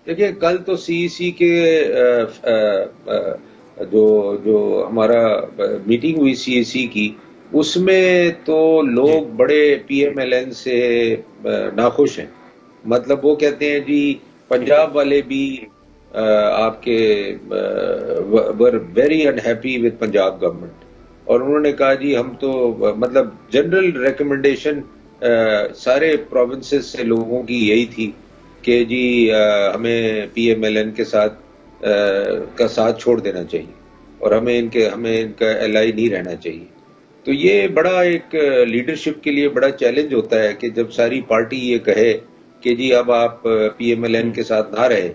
देखिए, कल तो सीईसी के जो जो हमारा मीटिंग हुई सीईसी की, उसमें तो जी। लोग बड़े पीएमएलएन से नाखुश हैं। मतलब वो कहते हैं जी, ठीक है। पंजाब वाले भी आपके were very unhappy with Punjab government. और उन्होंने कहा जी हम तो मतलब जनरल रिकमेंडेशन सारे प्रोविंसेस से लोगों की यही थी कि जी हमें पीएमएलएन के साथ का साथ छोड़ देना चाहिए और हमें इनका एलाई नहीं रहना चाहिए। तो ये बड़ा एक लीडरशिप के लिए बड़ा चैलेंज होता है कि जब सारी पार्टी ये कहे कि जी अब आप पीएमएलएन के साथ ना रहे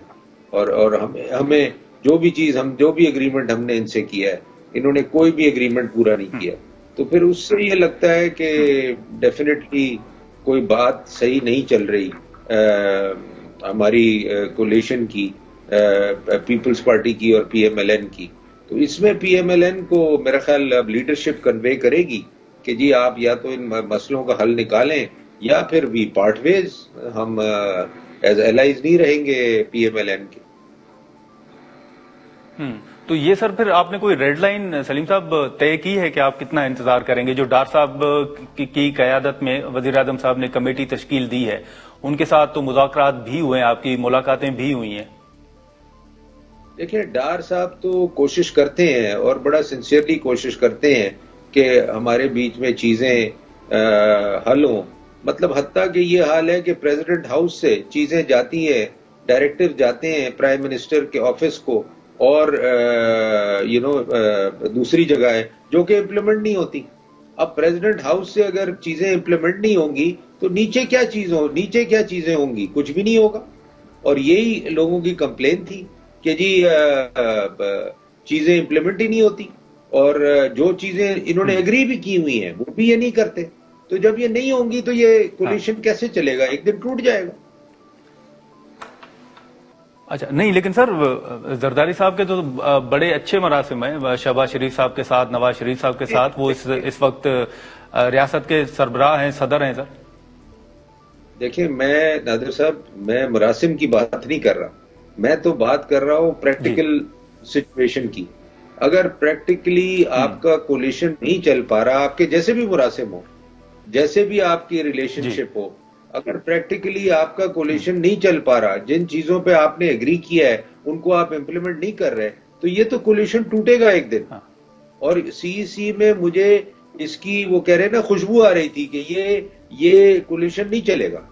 और हमें हमें जो भी एग्रीमेंट हमने इनसे किया है, इन्होंने कोई भी एग्रीमेंट पूरा नहीं किया। तो फिर उससे ये लगता है कि डेफिनेटली कोई बात सही नहीं चल रही हमारी कोलिशन की, पीपल्स पार्टी की और पीएमएलएन की। तो इसमें पीएमएलएन को मेरा ख्याल अब लीडरशिप कन्वे करेगी कि जी आप या तो इन मसलों का हल निकालें या फिर वी पार्ट वेज, हम एज एलाइज नहीं रहेंगे पीएमएलएन के। तो ये सर फिर आपने कोई रेड लाइन सलीम साहब तय की है कि आप कितना इंतजार करेंगे? जो डार साहब की कयादत में वजीर आजम साहब ने कमेटी तश्कील दी है, उनके साथ तो मुज़ाकरात भी हुए हैं, आपकी मुलाकातें भी हुई हैं। देखिए, डार साहब तो कोशिश करते हैं और बड़ा सिंसियरली कोशिश करते हैं कि हमारे बीच में चीजें हल हों। मतलब हत्ता कि ये हाल है कि प्रेसिडेंट हाउस से चीजें जाती हैं, डायरेक्टिव जाते हैं प्राइम मिनिस्टर के ऑफिस को और दूसरी जगह है जो कि इम्प्लीमेंट नहीं होती। अब प्रेसिडेंट हाउस से अगर चीजें इम्प्लीमेंट नहीं होंगी तो नीचे क्या चीजें होंगी? कुछ भी नहीं होगा। और यही लोगों की कंप्लेन थी कि जी चीजें इम्प्लीमेंट ही नहीं होती और जो चीजें इन्होंने एग्री भी की हुई हैं वो भी ये नहीं करते। तो जब ये नहीं होंगी तो ये कोलिशन कैसे चलेगा? एक दिन टूट जाएगा। अच्छा, नहीं लेकिन सर जरदारी साहब के तो बड़े अच्छे मरासिम हैं, शहबाज शरीफ साहब के साथ, नवाज शरीफ साहब के साथ। वो इस वक्त रियासत के सरबराह हैं, सदर हैं सर। देखिए, मैं नादिर साहब, मैं मरासिम की बात नहीं कर रहा, मैं तो बात कर रहा हूं प्रैक्टिकल सिचुएशन की। अगर प्रैक्टिकली आपका कोलिशन नहीं चल पा रहा, आपके जैसे भी मुरासिम हो, जैसे भी आपकी रिलेशनशिप हो, अगर प्रैक्टिकली आपका कोलिशन नहीं चल पा रहा, जिन चीजों पे आपने एग्री किया है उनको आप इंप्लीमेंट नहीं कर रहे, तो ये तो कोलिशन टूटेगा एक दिन। और सीईसी में मुझे इसकी वो कह रहे ना खुशबू आ रही थी कि ये कोलिशन नहीं चलेगा।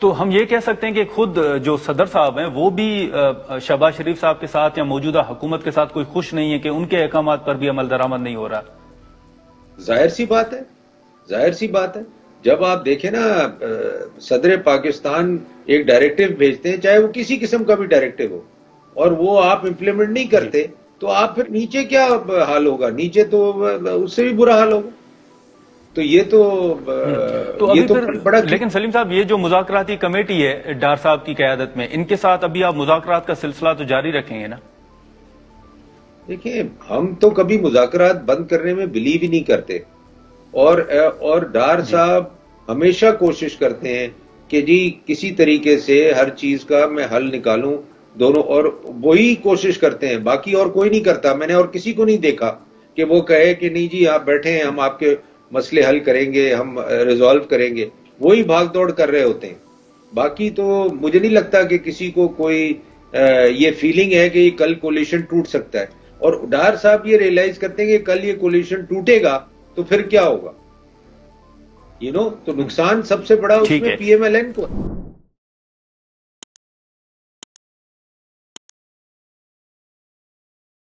तो हम ये कह सकते हैं कि खुद जो सदर साहब हैं वो भी शहबाज शरीफ साहब के साथ या मौजूदा हुकूमत के साथ कोई खुश नहीं है कि उनके अहकाम पर भी अमल दरामद नहीं हो रहा। जाहिर सी बात है। जब आप देखें ना, सदर पाकिस्तान एक डायरेक्टिव भेजते हैं, चाहे वो किसी किस्म का भी डायरेक्टिव हो, और वो आप इंप्लीमेंट नहीं करते, तो आप फिर नीचे क्या हाल होगा? नीचे तो उससे भी बुरा हाल होगा। तो ये तो अभी ये तो फिर बड़ा। लेकिन सलीम साहब, ये जो मुज़ाकराती कमेटी है डार साहब की क़यादत में, इनके साथ अभी आप मुज़ाकरात का सिलसिला तो जारी रखेंगे ना? देखिए, हम तो कभी मुज़ाकरात बंद करने में बिलीव ही नहीं करते और डार साहब हमेशा कोशिश करते हैं कि जी किसी तरीके से हर चीज का मैं हल निकालूं दोनों, और वही कोशिश करते हैं, बाकी और कोई नहीं करता। मैंने और किसी को नहीं देखा कि वो कहे कि नहीं जी आप बैठे हैं, हम आपके मसले हल करेंगे, हम रिजॉल्व करेंगे। वही भाग दौड़ कर रहे होते हैं। बाकी तो मुझे नहीं लगता कि किसी को कोई ये फीलिंग है कि कल कोलिशन टूट सकता है। और डार साहब ये रियलाइज करते हैं कि कल ये कोलिशन टूटेगा तो फिर क्या होगा? तो नुकसान सबसे बड़ा उसमें पीएमएलएन को है।